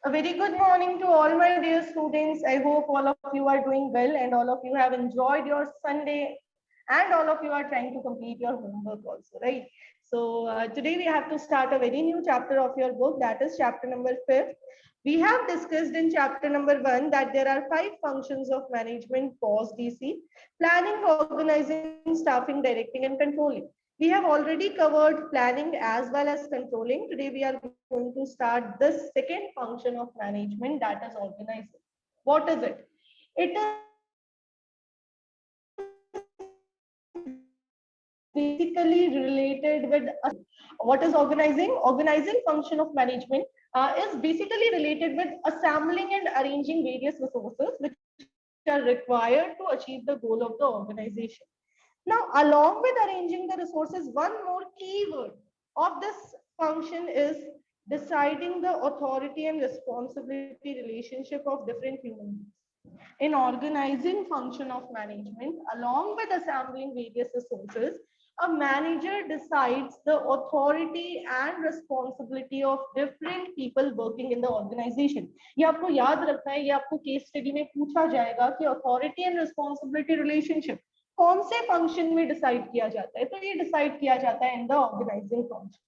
A very good morning to all my dear students. I hope all of you are doing well and all of you have enjoyed your Sunday and all of you are trying to complete your homework also, right? So today we have to start a very new chapter of your book, that is chapter number 5. We have discussed in chapter number 1 that there are 5 functions of management: POS DC, planning, organizing, staffing, directing and controlling. We have already covered planning as well as controlling. Today we are going to start this second function of management, that is organizing. What is it? It is basically related with what is organizing? Organizing function of management is basically related with assembling and arranging various resources which are required to achieve the goal of the organization. Now, along with arranging the resources, one more key word of this function is deciding the authority and responsibility relationship of different human beings. In organizing function of management, along with assembling various resources, a manager decides the authority and responsibility of different people working in the organization. ये आपको याद रखना है, ये आपको case study में पूछा जाएगा कि authority and responsibility relationship कौन से फंक्शन में डिसाइड किया जाता है? तो ये डिसाइड किया जाता है in the organising function.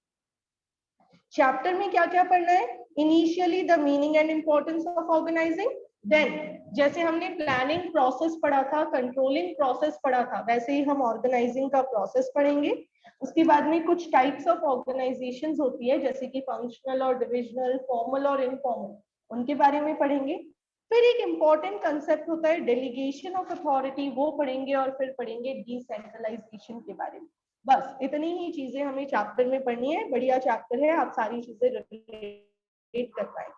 Chapter में क्या क्या पढ़ना है? Initially the meaning and importance of organising. Then जैसे हमने प्लानिंग प्रोसेस पढ़ा था, कंट्रोलिंग प्रोसेस पढ़ा था, वैसे ही हम ऑर्गेनाइजिंग का प्रोसेस पढ़ेंगे. उसके बाद में कुछ टाइप्स ऑफ ऑर्गेनाइजेशंस होती है जैसे कि फंक्शनल और डिविजनल, फॉर्मल और इनफॉर्मल, उनके बारे में पढ़ेंगे. फिर एक इंपॉर्टेंट कंसेप्ट होता है डेलीगेशन ऑफ अथॉरिटी, वो पढ़ेंगे. और फिर पढ़ेंगे डिसेंट्रलाइजेशन के बारे में. बस इतनी ही चीजें हमें चैप्टर में पढ़नी है. बढ़िया चैप्टर है, आप सारी चीजें रिलेट कर पाएंगे.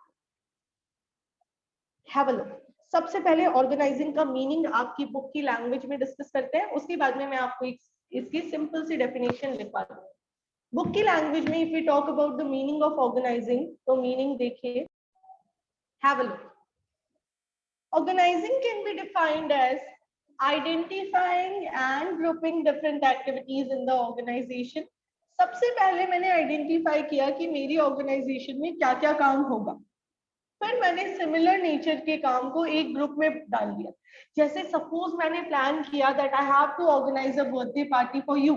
Have a look. सबसे पहले ऑर्गेनाइजिंग का मीनिंग आपकी बुक की लैंग्वेज में डिस्कस करते हैं. उसके बाद में मैं आपको इसकी सिंपल सी डेफिनेशन लिखवा दूंगी. बुक की लैंग्वेज में if we talk about the meaning of organising, तो मीनिंग देखिए. Have a look. Organizing can be defined as identifying and grouping different activities in the organization. सबसे पहले मैंने आइडेंटिफाई किया कि मेरी ऑर्गेनाइजेशन में क्या क्या काम होगा. फिर मैंने सिमिलर नेचर के काम को एक ग्रुप में डाल दिया. जैसे सपोज मैंने प्लान किया that I have to organise a birthday party for you.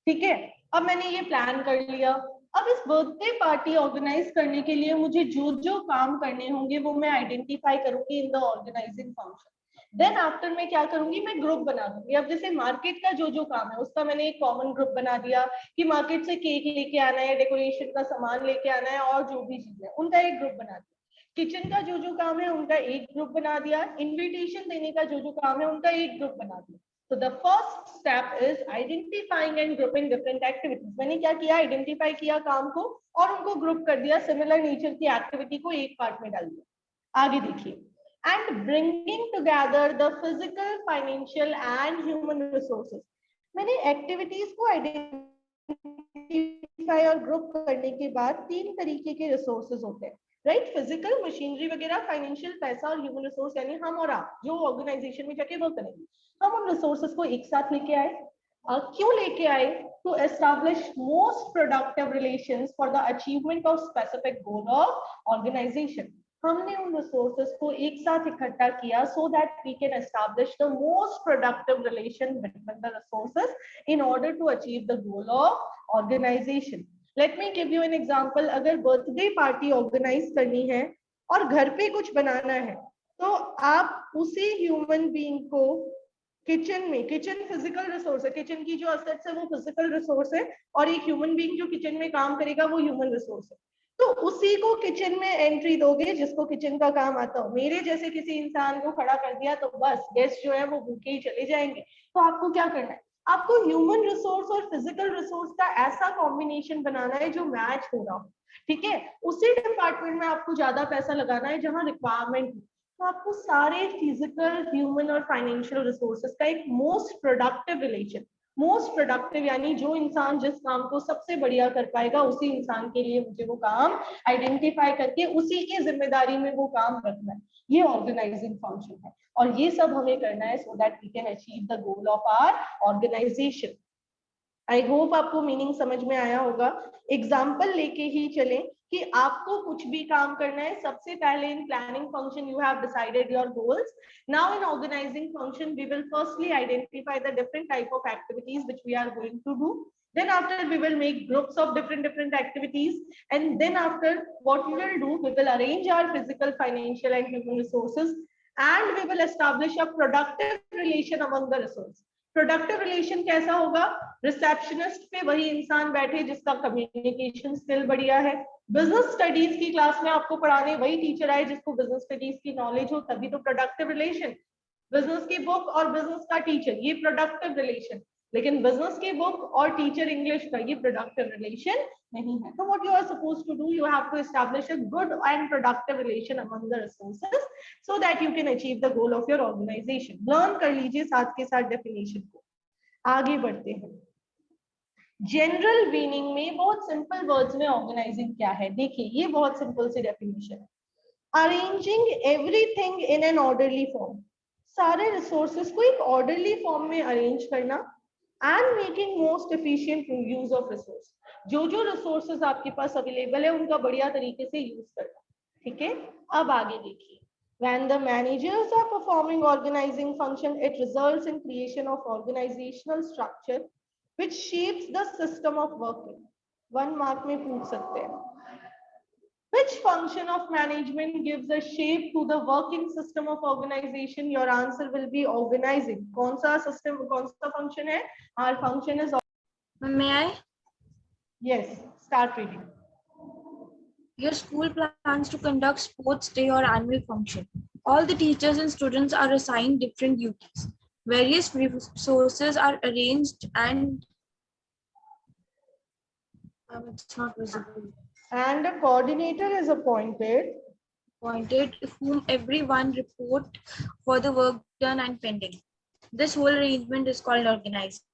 ठीक है, अब मैंने ये प्लान कर लिया. अब इस बर्थडे पार्टी ऑर्गेनाइज करने के लिए मुझे जो जो काम करने होंगे वो मैं आइडेंटिफाई करूंगी in the organising function. Then after मैं क्या करूंगी, मैं ग्रुप बना दूंगी. अब जैसे मार्केट का जो जो काम है उसका मैंने एक कॉमन ग्रुप बना दिया कि मार्केट से केक लेके आना है, डेकोरेशन का सामान लेके आना है और जो भी चीजें, उनका एक ग्रुप बना दिया. किचन का जो जो काम है उनका एक ग्रुप बना दिया. इन्विटेशन देने का जो जो काम है उनका एक ग्रुप बना दिया. So the first step is identifying and grouping different activities. मैंने क्या किया, आइडेंटिफाई किया काम को और उनको ग्रुप कर दिया. सिमिलर नेचर की एक्टिविटी को एक पार्ट में डाल दिया. आगे देखिए. And bringing together the physical, financial and human resources. मैंने एक्टिविटीज को आइडेंटिफाई और ग्रुप करने के बाद 3 तरीके के रिसोर्सेज होते हैं, राइट? फिजिकल, मशीनरी वगैरह, फाइनेंशियल, पैसा और ह्यूमन रिसोर्स यानी हम और आप जो ऑर्गेनाइजेशन में जाके वर्क करेंगे. हम उन रिसोर्सेज को एक साथ लेके आए. क्यों लेके आए? To establish most productive relations for the achievement of specific goal of organisation. हमने उन रिसोर्सेज को एक साथ इकट्ठा किया so that we can establish the most productive relation between the resources in order to achieve the goal of organisation. Let me give you an example. अगर birthday party organise करनी है और घर पे कुछ बनाना है तो आप उसी ह्यूमन बीइंग को किचन में, किचन फिजिकल रिसोर्स है, किचन की जो असेट्स है वो फिजिकल रिसोर्स है और एक ह्यूमन बीइंग जो किचन में काम करेगा वो ह्यूमन रिसोर्स है. तो उसी को किचन में एंट्री दोगे जिसको किचन का काम आता हो. मेरे जैसे किसी इंसान को खड़ा कर दिया तो बस गेस्ट जो है वो भूखे ही चले जाएंगे. तो आपको क्या करना है, आपको ह्यूमन रिसोर्स और फिजिकल रिसोर्स का ऐसा कॉम्बिनेशन बनाना है जो मैच हो रहा हो. ठीक है, उसी डिपार्टमेंट में आपको ज्यादा पैसा लगाना है जहां रिक्वायरमेंट हो. तो आपको सारे फिजिकल, ह्यूमन और फाइनेंशियल रिसोर्सेज का एक most productive relation, most productive यानी जो इंसान जिस काम को सबसे बढ़िया कर पाएगा उसी इंसान के लिए मुझे वो काम आइडेंटिफाई करके उसी की जिम्मेदारी में वो काम रखना है. ये ऑर्गेनाइजिंग फंक्शन है और ये सब हमें करना है so that we can achieve the goal of our organisation. I hope आपको मीनिंग समझ में आया होगा। एग्जाम्पल लेके ही चलें कि आपको कुछ भी काम करना है, सबसे पहले in planning function you have decided your goals. Now in organising function we will firstly identify the different type of activities which we are going to do. Then after we will make groups of different activities, and then after what we will do, we will arrange our physical, financial and human resources, and we will establish a productive relation among the resources. Productive relation कैसा होगा? Receptionist पे वही इंसान बैठे जिसका communication skill बढ़िया है. Business studies की क्लास में आपको पढ़ाने वही टीचर आए जिसको बिजनेस स्टडीज की नॉलेज हो, तभी तो प्रोडक्टिव रिलेशन. बिजनेस की बुक और बिजनेस का टीचर, ये प्रोडक्टिव रिलेशन. लेकिन बिजनेस की बुक और टीचर इंग्लिश का, ये प्रोडक्टिव रिलेशन नहीं है. तो what you are supposed to do, you have to establish a good and productive relation among the resources so that you can achieve the goal of your organization. Learn कर लीजिए साथ के साथ definition को. आगे बढ़ते हैं. जनरल मीनिंग में बहुत सिंपल वर्ड्स में ऑर्गेनाइजिंग क्या है, देखिए ये बहुत सिंपल सी डेफिनेशन है. Arranging everything in an orderly form, सारे रिसोर्सेज को एक ऑर्डरली फॉर्म में अरेंज करना. And making most efficient use of resource, जो जो रिसोर्सेज आपके पास अवेलेबल है उनका बढ़िया तरीके से यूज करना. ठीक है, अब आगे देखिए. When the managers are performing organizing function, it results in creation of organizational structure which shapes the system of working. 1 mark में पूछ सकते हैं. Which function of management gives a shape to the working system of organization? Your answer will be organizing. कौन सा system, कौन सा function है? Our function is. May I? Yes, start reading. Your school plans to conduct sports day or annual function. All the teachers and students are assigned different duties. Various resources are arranged and it's not visible. And a coordinator is appointed. Whom everyone report for the work done and pending. This whole arrangement is called organizing.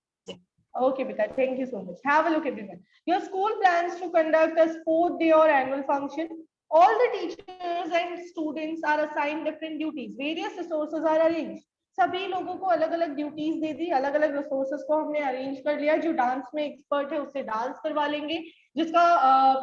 Okay, Beta, thank you so much. Have a look, everyone. Your school plans to conduct a sport day or annual function. All the teachers and students are assigned different duties. Various resources are arranged. सभी लोगों को अलग अलग duties दे दी, अलग अलग resources को हमने arrange कर लिया. जो डांस में एक्सपर्ट है उससे डांस करवा लेंगे, जिसका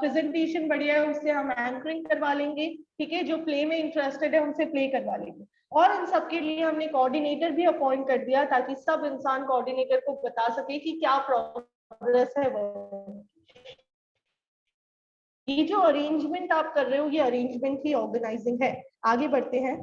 प्रेजेंटेशन बढ़िया है उससे हम एंकरिंग करवा लेंगे. ठीक है, जो प्ले में इंटरेस्टेड है उनसे प्ले करवा लेंगे. और इन सबके लिए हमने कोऑर्डिनेटर भी अपॉइंट कर दिया ताकि सब इंसान कोऑर्डिनेटर को बता सके कि क्या प्रोग्रेस है. ये जो अरेंजमेंट आप कर रहे हो, ये अरेंजमेंट ही ऑर्गेनाइजिंग है. आगे बढ़ते हैं.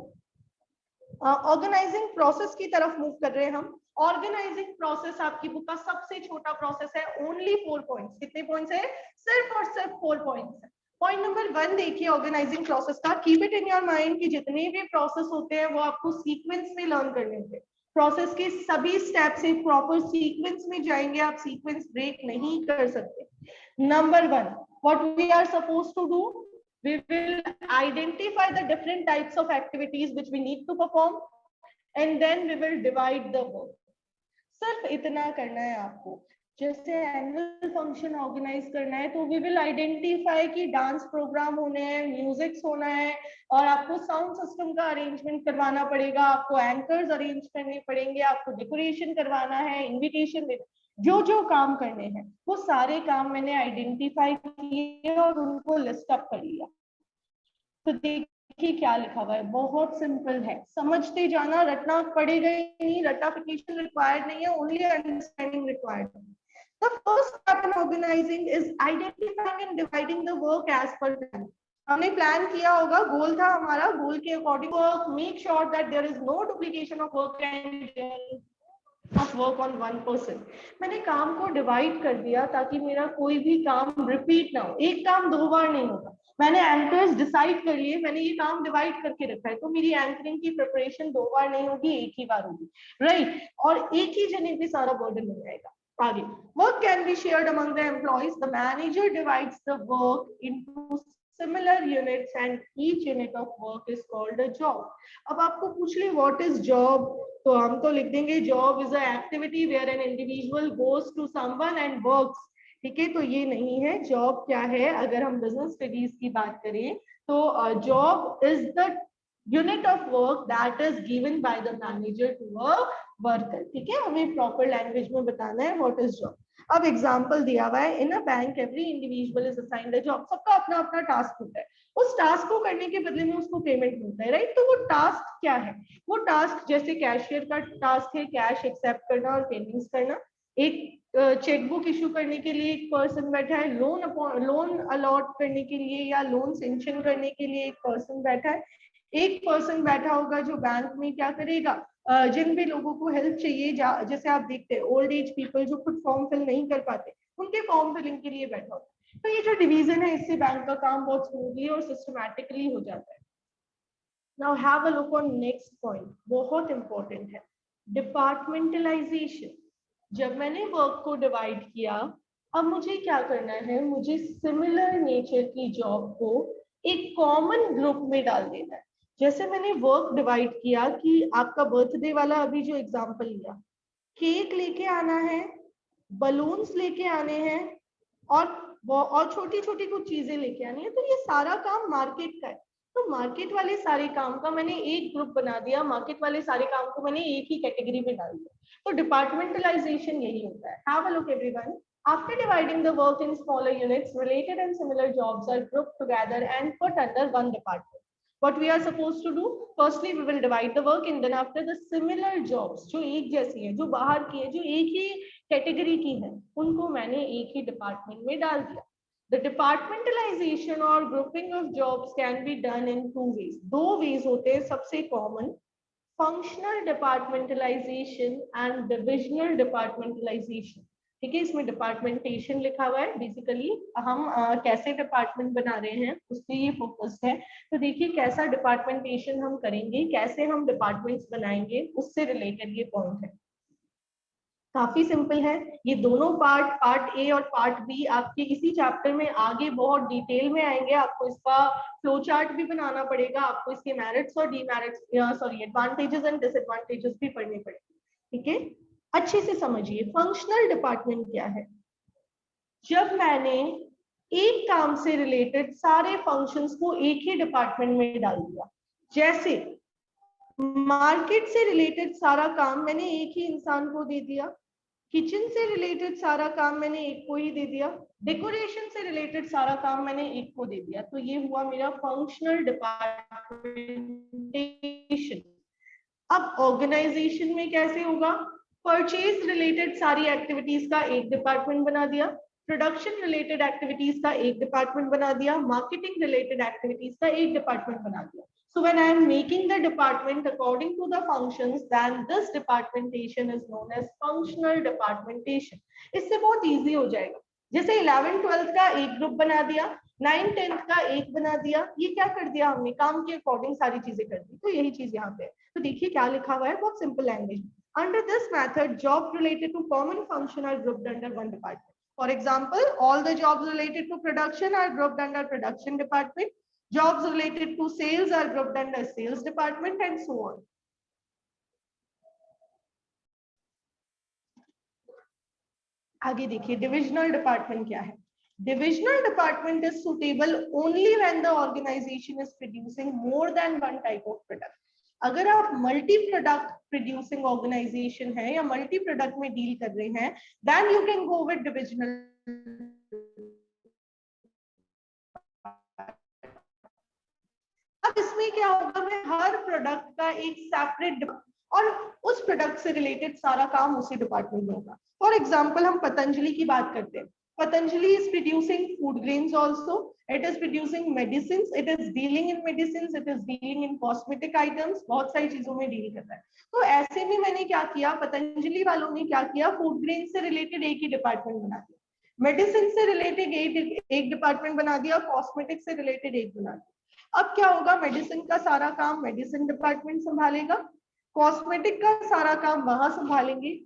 ऑर्गेनाइजिंग प्रोसेस की तरफ मूव कर रहे हैं हम. ऑर्गेनाइजिंग प्रोसेस आपकी बुक का सबसे छोटा प्रोसेस है. Only 4 points. कितने पॉइंट्स है? सिर्फ और सिर्फ 4 पॉइंट्स है. पॉइंट नंबर 1 देखिए ऑर्गेनाइजिंग प्रोसेस का. Keep it in your mind कि जितने भी प्रोसेस होते हैं वो आपको सीक्वेंस में लर्न करने होते हैं. प्रोसेस के सभी स्टेप से प्रॉपर सीक्वेंस में जाएंगे, आप सीक्वेंस ब्रेक नहीं कर सकते. Number 1, what we are supposed to do, we will identify the different types of activities which we need to perform and then we will divide the work. सिर्फ इतना करना है आपको. जैसे एनुअल फंक्शन ऑर्गेनाइज करना है तो वी विल आइडेंटिफाई कि डांस प्रोग्राम होने हैं, म्यूजिक्स होना है और आपको साउंड सिस्टम का अरेंजमेंट करवाना पड़ेगा, आपको एंकर्स अरेंज करने पड़ेंगे, आपको डेकोरेशन करवाना है, इनविटेशन देना, जो जो काम करने हैं वो सारे काम मैंने आइडेंटिफाई किए और उनको लिस्ट अप कर लिया. तो देखिए क्या लिखा हुआ है, बहुत सिंपल है, समझते जाना, रटना पड़ेगा ही नहीं, रटाफिकेशन रिक्वायर्ड नहीं है, ओनली अंडरस्टैंडिंग रिक्वायर्ड है. The first step in organizing is identifying and dividing the work as per plan. हमने प्लान किया होगा, गोल था हमारा, गोल के according work, make sure that there is no duplication of work and of work on one person. मैंने काम को divide कर दिया ताकि मेरा कोई भी काम रिपीट ना हो. एक काम 2 बार नहीं होगा. मैंने एंकर्स डिसाइड कर लिए, मैंने ये काम डिवाइड करके रखा है तो मेरी एंकरिंग की प्रिपरेशन 2 बार नहीं होगी, एक ही बार होगी. राइट, और एक ही जने पे सारा बर्डन मिल जाएगा. आगे, work can be shared among the employees. The manager divides the work into similar units and each unit of work is called a job. अब आपको पूछ ले what is job, तो हम तो लिख देंगे job is a activity where an individual goes to someone and works. ठीक है, तो ये नहीं है. जॉब क्या है, अगर हम बिजनेस स्टडीज की बात करें तो job is the unit of work that is given by the manager to a worker. ठीक है, हमें प्रॉपर लैंग्वेज में बताना है व्हाट इज जॉब. अब एग्जाम्पल दिया हुआ है, in a bank every individual is assigned a job, सबका अपना अपना टास्क होता है, उस टास्क को करने के बदले में उसको पेमेंट मिलता है, राइट। तो वो टास्क क्या है, वो टास्क जैसे कैशियर का टास्क है कैश एक्सेप्ट करना और पेमेंट्स करना, एक चेकबुक इशू करने के लिए एक पर्सन बैठा है, लोन अलॉट करने के लिए या लोन सेंक्शन करने के लिए एक पर्सन बैठा है, एक पर्सन बैठा होगा जो बैंक में क्या करेगा, जिन भी लोगों को हेल्प चाहिए, जैसे आप देखते हैं ओल्ड एज पीपल जो खुद फॉर्म फिल नहीं कर पाते, उनके फॉर्म फिलिंग के लिए बैठा होता है। तो ये जो डिवीजन है इससे बैंक का काम बहुत स्मूथली और सिस्टमैटिकली हो जाता है। Now have a look on next point, बहुत इंपॉर्टेंट है, डिपार्टमेंटलाइजेशन। जब मैंने वर्क को डिवाइड किया, अब मुझे क्या करना है, मुझे सिमिलर नेचर की जॉब को एक कॉमन ग्रुप में डाल देना है। जैसे मैंने वर्क डिवाइड किया कि आपका बर्थडे वाला अभी जो एग्जांपल लिया, केक लेके आना है, बलून्स लेके आने हैं और छोटी छोटी कुछ चीजें लेके आनी है, तो ये सारा काम मार्केट का है। तो मार्केट वाले सारे काम का मैंने एक ग्रुप बना दिया, मार्केट वाले सारे काम को मैंने एक ही कैटेगरी में डाल दिया। तो डिपार्टमेंटलाइजेशन यही होता है। Have a look everyone, after dividing the work in smaller units, related and similar jobs are grouped together and put under one department. What we are supposed to do, firstly we will divide the work and then after the similar jobs जो एक जैसी है, जो बाहर की है, जो एक ही कैटेगरी की है, उनको मैंने एक ही डिपार्टमेंट में डाल दिया। The departmentalization or grouping of jobs can be done in two ways. दो ways होते हैं सबसे common, functional departmentalization and divisional departmentalization। ठीक है, इसमें डिपार्टमेंटेशन लिखा हुआ है, बेसिकली हम कैसे डिपार्टमेंट बना रहे हैं उस पर ये फोकस है। तो देखिए कैसा डिपार्टमेंटेशन हम करेंगे, कैसे हम डिपार्टमेंट्स बनाएंगे, उससे रिलेटेड ये पॉइंट है। काफी सिंपल है, ये दोनों पार्ट ए और पार्ट बी आपके इसी चैप्टर में आगे बहुत डिटेल में आएंगे। आपको इसका फ्लो चार्ट भी बनाना पड़ेगा, आपको इसके मेरिट्स और डीमेरिट्स एडवांटेजेस एंड डिसएडवांटेजेस भी पढ़ने पड़ेंगे। ठीक है, अच्छे से समझिए फंक्शनल डिपार्टमेंट क्या है। जब मैंने एक काम से रिलेटेड सारे फंक्शंस को एक ही डिपार्टमेंट में डाल दिया, जैसे मार्केट से रिलेटेड सारा काम मैंने एक ही इंसान को दे दिया, किचन से रिलेटेड सारा काम मैंने एक को ही दे दिया, डेकोरेशन से रिलेटेड सारा काम मैंने एक को दे दिया, तो ये हुआ मेरा फंक्शनल डिपार्टमेंटेशन। अब ऑर्गेनाइजेशन में कैसे होगा, परचेज रिलेटेड सारी एक्टिविटीज का एक डिपार्टमेंट बना दिया, प्रोडक्शन रिलेटेड एक्टिविटीज का एक डिपार्टमेंट बना दिया, मार्केटिंग रिलेटेड एक्टिविटीज का एक डिपार्टमेंट बना दिया। So when I am making the department according to the functions, then this departmentation is known as functional departmentation. इससे बहुत easy हो जाएगा। जैसे 11th 12th का एक ग्रुप बना दिया, 9th 10th का एक बना दिया, ये क्या कर दिया हमने, काम के अकॉर्डिंग सारी चीजें कर दी। तो यही चीज यहाँ पे है। तो देखिए क्या लिखा हुआ है, बहुत simple language. Under this method, jobs related to common function are grouped under one department. For example, all the jobs related to production are grouped under production department. Jobs related to sales are grouped under sales department and so on. आगे देखिए divisional department क्या है। Divisional department is suitable only when the organization is producing more than one type of product. अगर आप multi product producing organisation है या multi product में deal कर रहे हैं, then you can go with divisional। अब इसमें क्या होगा, मैं हर प्रोडक्ट का एक सेपरेट और उस प्रोडक्ट से रिलेटेड सारा काम उसी डिपार्टमेंट में होगा। फॉर एग्जांपल हम पतंजलि की बात करते हैं, Patanjali is producing food grains also, it is producing medicines, it is dealing in medicines, it is dealing in cosmetic items, बहुत सारी चीजों में डील कर रहा है। तो ऐसे में मैंने क्या किया, पतंजलि वालों ने क्या किया, फूड ग्रेन से रिलेटेड एक ही डिपार्टमेंट बना दिया, मेडिसिन से रिलेटेड एक डिपार्टमेंट बना दिया, कॉस्मेटिक से रिलेटेड एक बना दिया। अब क्या होगा, मेडिसिन का सारा काम मेडिसिन डिपार्टमेंट संभालेगा, कॉस्मेटिक का सारा काम वहां संभालेंगे।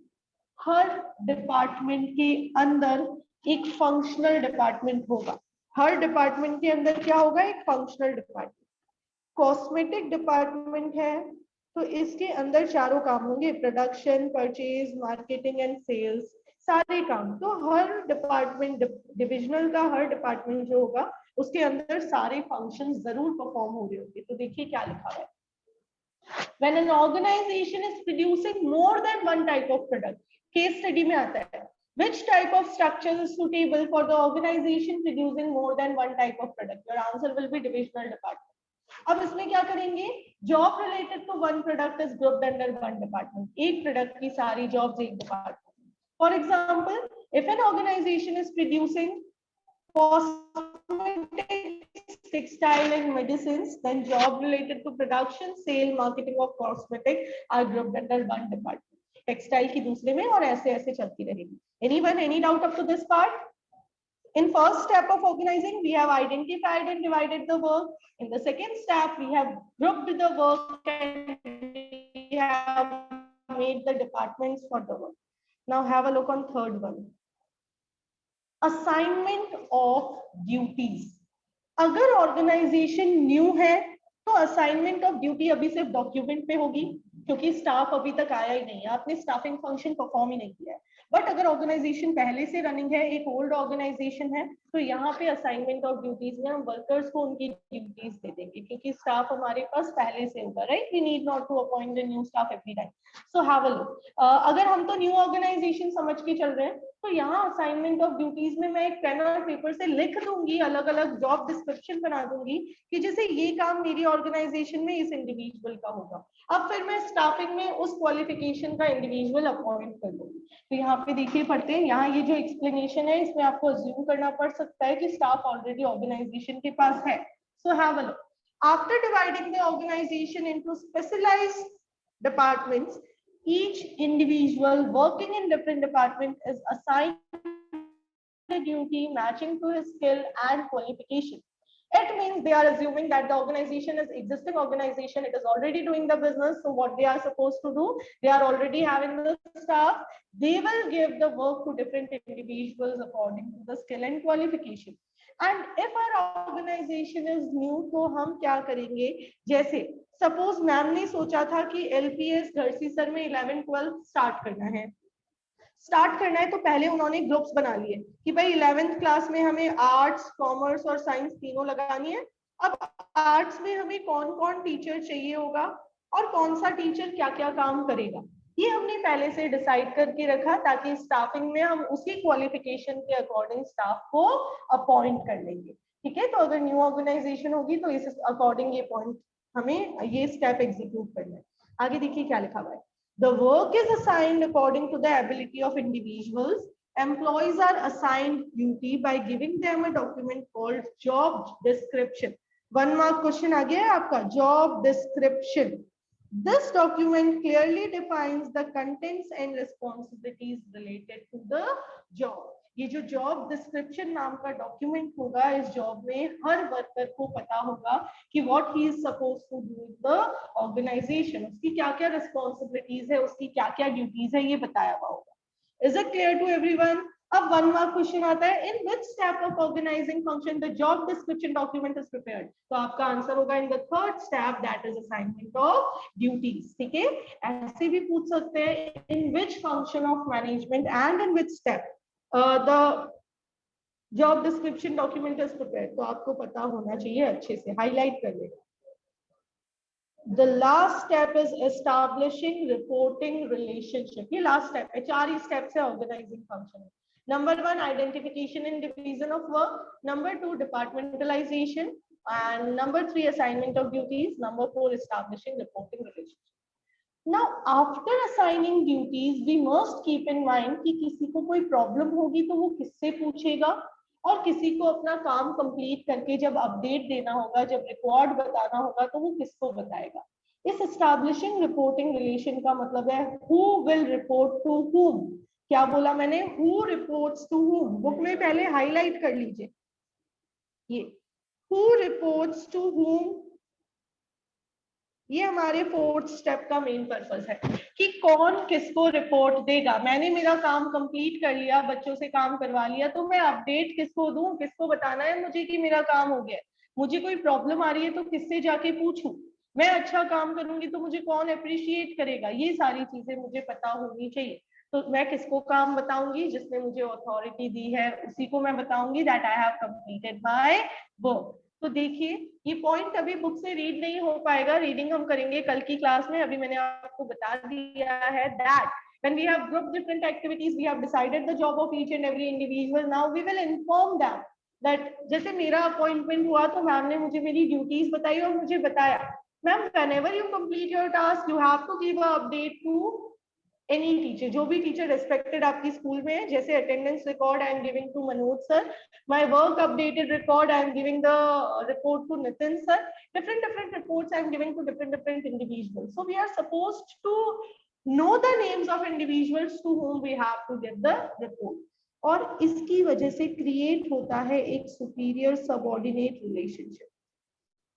हर डिपार्टमेंट के अंदर एक फंक्शनल डिपार्टमेंट होगा, हर डिपार्टमेंट के अंदर क्या होगा, एक फंक्शनल डिपार्टमेंट। कॉस्मेटिक डिपार्टमेंट है तो इसके अंदर चारों काम होंगे, production, purchase, marketing and sales, सारे काम। तो हर डिपार्टमेंट, डिविजनल का हर डिपार्टमेंट जो होगा उसके अंदर सारे फंक्शन जरूर परफॉर्म हो रहे होंगे। तो देखिए क्या लिखा है, When an organization is producing more than one type of product, case study में आता है, Which type of structure is suitable for the organization producing more than one type of product? Your answer will be divisional department. अब इसमें क्या करेंगे? Job related to one product is grouped under one department. एक product की सारी jobs एक department. For example, if an organisation is producing cosmetics, textile and medicines, then job related to production, sale, marketing of cosmetic are grouped under one department. Textile की दूसरे में और ऐसे ऐसे चलती रहेगी. Anyone, any doubt up to this part? In first step of organizing, we have identified and divided the work. In the second step, we have grouped the work and we have made the departments for the work. Now have a look on third one. Assignment of duties. अगर organisation new है तो assignment of duty अभी सिर्फ document पे होगी, क्योंकि staff अभी तक आया ही नहीं है, आपने स्टाफिंग फंक्शन परफॉर्म ही नहीं किया है. बट अगर ऑर्गेनाइजेशन पहले से रनिंग है, एक ओल्ड ऑर्गेनाइजेशन है, तो यहाँ पे असाइनमेंट ऑफ ड्यूटीज में हम वर्कर्स को उनकी ड्यूटीज दे देंगे, क्योंकि स्टाफ हमारे पास पहले से होगा. Right, we need not to appoint the new staff every time. So have a look. अगर हम तो न्यू ऑर्गेनाइजेशन समझ के चल रहे हैं, तो यहाँ असाइनमेंट ऑफ ड्यूटीज में मैं एक पेन और पेपर से लिख दूंगी, अलग अलग जॉब डिस्क्रिप्शन बना दूंगी कि जैसे ये काम मेरी ऑर्गेनाइजेशन में इस इंडिविजुअल का होगा. अब फिर मैं स्टाफिंग में उस क्वालिफिकेशन का इंडिविजुअल अपॉइंट कर दूंगी. तो यहाँ पे देखिए पढ़ते हैं, यहाँ ये जो एक्सप्लेनेशन है इसमें आपको अज्यूम करना पड़ सकता है कि स्टाफ ऑलरेडी ऑर्गेनाइजेशन के पास है. So have a look. After dividing the organisation into specialised departments, each individual working in different department is assigned a duty matching to his skill and qualification. It means they are assuming that the organization is existing organization, it is already doing the business. So what they are supposed to do, they are already having the staff, they will give the work to different individuals according to the skill and qualification. And if our organization is new, तो हम क्या करेंगे? जैसे suppose ma'am ने सोचा था कि LPS घरसीसर में 11-12 स्टार्ट करना है, तो पहले उन्होंने ग्रुप्स बना लिए कि भाई 11th क्लास में हमें आर्ट्स, कॉमर्स और साइंस तीनों लगानी है. अब आर्ट्स में हमें कौन कौन टीचर चाहिए होगा और कौन सा टीचर क्या क्या काम करेगा, ये हमने पहले से डिसाइड करके रखा, ताकि स्टाफिंग में हम उसी क्वालिफिकेशन के अकॉर्डिंग स्टाफ को अपॉइंट कर लेंगे. ठीक है, तो अगर न्यू ऑर्गेनाइजेशन होगी तो इस अकॉर्डिंग ये पॉइंट हमें ये स्टेप एग्जीक्यूट करना है. आगे देखिए क्या लिखा हुआ है. The work is assigned according to the ability of individuals. Employees are assigned duty by giving them a document called job description. 1 mark question आ गया है आपका, job description. This document clearly defines the contents and responsibilities related to the job. ये जो job description नाम का document होगा, इस job में हर वर्कर को पता होगा कि what he is supposed to do in the organisation, उसकी क्या क्या रिस्पॉन्सिबिलिटीज है, उसकी क्या क्या ड्यूटीज है, ये बताया हुआ होगा. Is it clear to everyone? अब 1 मार्क क्वेश्चन आता है, in which step of organising function the job description document is prepared. तो आपका आंसर होगा in the third step, that is assignment of duties. ठीक है, ऐसे भी पूछ सकते हैं, in which function of management and in which step the job description document is prepared. तो आपको पता होना चाहिए, अच्छे से हाईलाइट कर लेगा. The last step is establishing reporting relationship. ये last step है, 4 ही steps है organizing function. Number 1, identification and division of work. Number 2, departmentalization. And number 3, assignment of duties. Number 4, establishing reporting relationship. Now, after assigning duties, we must keep in mind कि किसी को कोई problem होगी तो वो किससे पूछेगा, और किसी को अपना काम कंप्लीट करके जब अपडेट देना होगा, जब रिकॉर्ड बताना होगा, तो वो किसको बताएगा. इस एस्टैब्लिशिंग रिपोर्टिंग रिलेशन का मतलब है who will report to whom. क्या बोला मैंने? Who reports to whom. Book में पहले हाईलाइट कर लीजिए ये हु रिपोर्ट्स टू whom. ये हमारे 4th स्टेप का मेन पर्पस है कि कौन किसको रिपोर्ट देगा. मैंने मेरा काम कंप्लीट कर लिया, बच्चों से काम करवा लिया, तो मैं अपडेट किसको दूं, किसको बताना है मुझे कि मेरा काम हो गया. मुझे कोई प्रॉब्लम आ रही है तो किससे जाके पूछूं. मैं अच्छा काम करूंगी तो मुझे कौन अप्रिशिएट करेगा, ये सारी चीजें मुझे पता होनी चाहिए. तो मैं किसको काम बताऊंगी? जिसने मुझे अथॉरिटी दी है उसी को मैं बताऊंगी that I have completed my work. तो देखिए ये पॉइंट अभी बुक से रीड नहीं हो पाएगा, रीडिंग हम करेंगे कल की क्लास में. अभी मैंने आपको बता दिया है that When we have grouped different activities, we have decided the job of each and every individual. Now we will inform them that जैसे मेरा अपॉइंटमेंट हुआ तो मैम ने मुझे मेरी ड्यूटीज बताई और मुझे बताया ma'am whenever you complete your task you have to give a update to any teacher, जो भी टीचर रेस्पेक्टेड आपकी स्कूल में है, जैसे attendance record I am giving to Manoj sir, my work updated record I am giving the report to Nitin sir, different reports I am giving to different individuals. So we are supposed to know the names of individuals to whom we have to give the report. और इसकी वजह से create होता है एक superior subordinate relationship.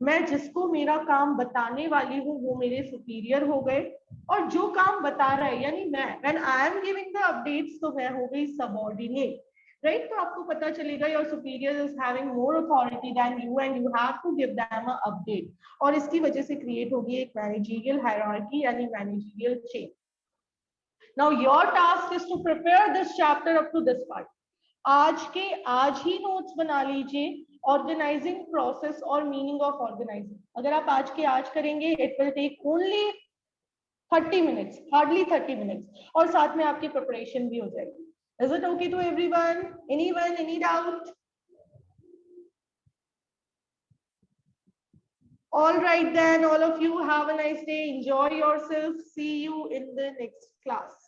मैं जिसको मेरा काम बताने वाली हूँ वो मेरे सुपीरियर हो गए, और जो काम बता रहा है यानी मैं, when I am giving the updates तो मैं हो गई सबऑर्डिनेट, राइट। तो आपको पता चलेगा your superior is having more authority than you and you have to give them a update, और इसकी वजह से क्रिएट होगी एक मैनेजरियल हायरार्की यानी managerial chain. Now your task is to prepare this chapter up to this part. आज ही notes बना लीजिए ऑर्गेनाइजिंग प्रोसेस और मीनिंग ऑफ ऑर्गेनाइजिंग। अगर आप आज के आज करेंगे it will take only 30 minutes, hardly 30 minutes, और साथ में आपकी प्रिपरेशन भी हो जाएगी। Is it okay to everyone? Anyone, any doubt? All right then, all of you have a nice day, enjoy yourself, see you in the next class.